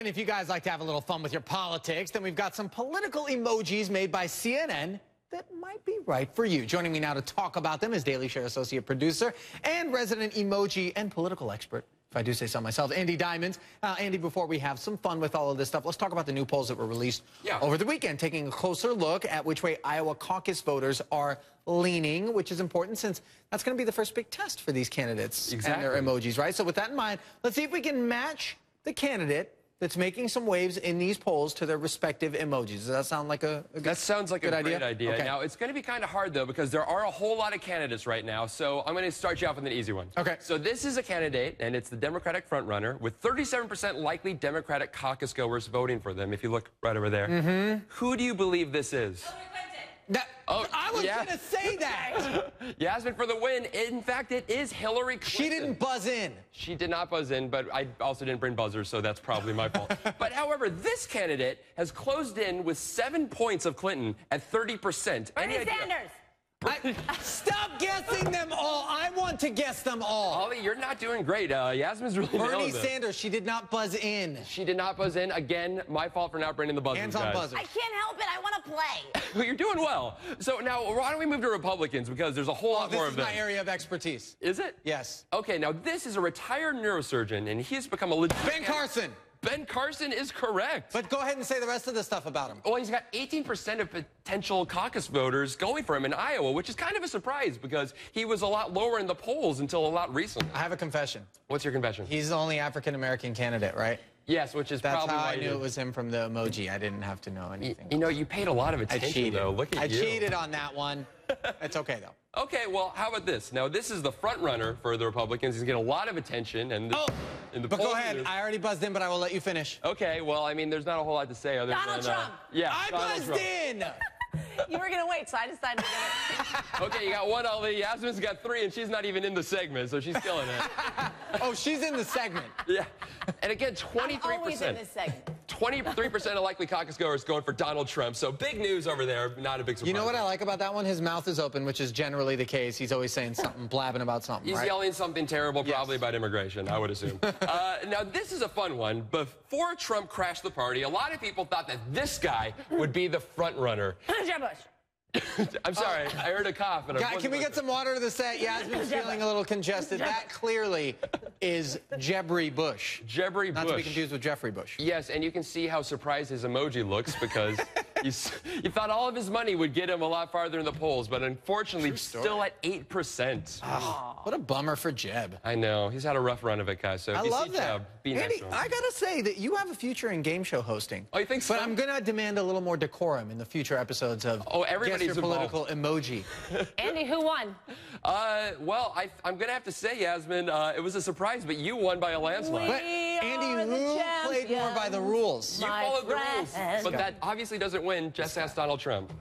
And if you guys like to have a little fun with your politics, then we've got some political emojis made by CNN that might be right for you. Joining me now to talk about them is Daily Share associate producer and resident emoji and political expert, if I do say so myself, Andy Diamond. Andy, before we have some fun with all of this stuff, let's talk about the new polls that were released over the weekend, taking a closer look at which way Iowa caucus voters are leaning, which is important since that's going to be the first big test for these candidates and their emojis, right? So with that in mind, let's see if we can match the candidate that's making some waves in these polls to their respective emojis. Does that sound like a good, That sounds like a great idea. Okay. Now, it's going to be kind of hard, though, because there are a whole lot of candidates right now, so I'm going to start you off with an easy one. Okay. So this is a candidate, and it's the Democratic frontrunner, with 37% likely Democratic caucus goers voting for them, if you look right over there. Who do you believe this is? I was going to say that. Yasmin for the win. In fact, it is Hillary Clinton. She didn't buzz in. She did not buzz in, but I also didn't bring buzzers, so that's probably my fault. But however, this candidate has closed in with 7 points of Clinton at 30%. Bernie Sanders. Stop guessing them all. I want to guess them all. Ollie, you're not doing great. Yasmin's really Bernie Sanders, she did not buzz in. She did not buzz in. Again, my fault for not bringing the buzzers, Hands on buzzers. I can't help it. I want to play. Well, you're doing well. So now, why don't we move to Republicans, because there's a whole lot more of them. This is my area of expertise. Is it? Yes. Okay, now this is a retired neurosurgeon, and he's become a legit... Ben Carson. Ben Carson is correct. But go ahead and say the rest of the stuff about him. Well, he's got 18% of potential caucus voters going for him in Iowa, which is kind of a surprise because he was a lot lower in the polls until a lot recently. I have a confession. What's your confession? He's the only African-American candidate, right? Yes, which is That's probably how why I knew it was him from the emoji. I didn't have to know anything. You know, you paid a lot of attention, though. Look at you. I cheated on that one. It's okay, though. Okay, well, how about this? Now, this is the front runner for the Republicans. He's getting a lot of attention. And but go ahead. I already buzzed in, but I will let you finish. Okay, well, I mean, there's not a whole lot to say other Donald than... Trump. Yeah, I Donald buzzed in. You were going to wait, so I decided to get it. Okay, you got one, Ali. Yasmin's got 3, and she's not even in the segment, so she's killing it. Oh, she's in the segment. Yeah. And again, 23%. I'm always in this segment. 23% of likely caucus goers going for Donald Trump. So big news over there. Not a big surprise. You know what I like about that one? His mouth is open, which is generally the case. He's always saying something, blabbing about something, He's yelling something terrible, probably Yes. about immigration, I would assume. Now, this is a fun one. Before Trump crashed the party, a lot of people thought that this guy would be the front runner. Jeb Bush. I'm sorry, I heard a cough. And Can we get some water to the set? Yasmin's feeling a little congested. That clearly is Jebry Bush. Jebry Bush. Not to be confused with Jeffrey Bush. Yes, and you can see how surprised his emoji looks because he thought all of his money would get him a lot farther in the polls, but unfortunately still at 8%. What a bummer for Jeb. I know. He's had a rough run of it, guys. So if I you love see that. Jeb, be Andy, nice to him. I gotta say that you have a future in game show hosting. Oh, you think so? But I'm gonna demand a little more decorum in the future episodes of everybody's Guess Your Political Emoji. Andy, who won? Well, I'm going to have to say, Yasmin, it was a surprise, but you won by a landslide. But Andy, who played more by the rules? You followed the rules, but that obviously doesn't win. Just ask Donald Trump.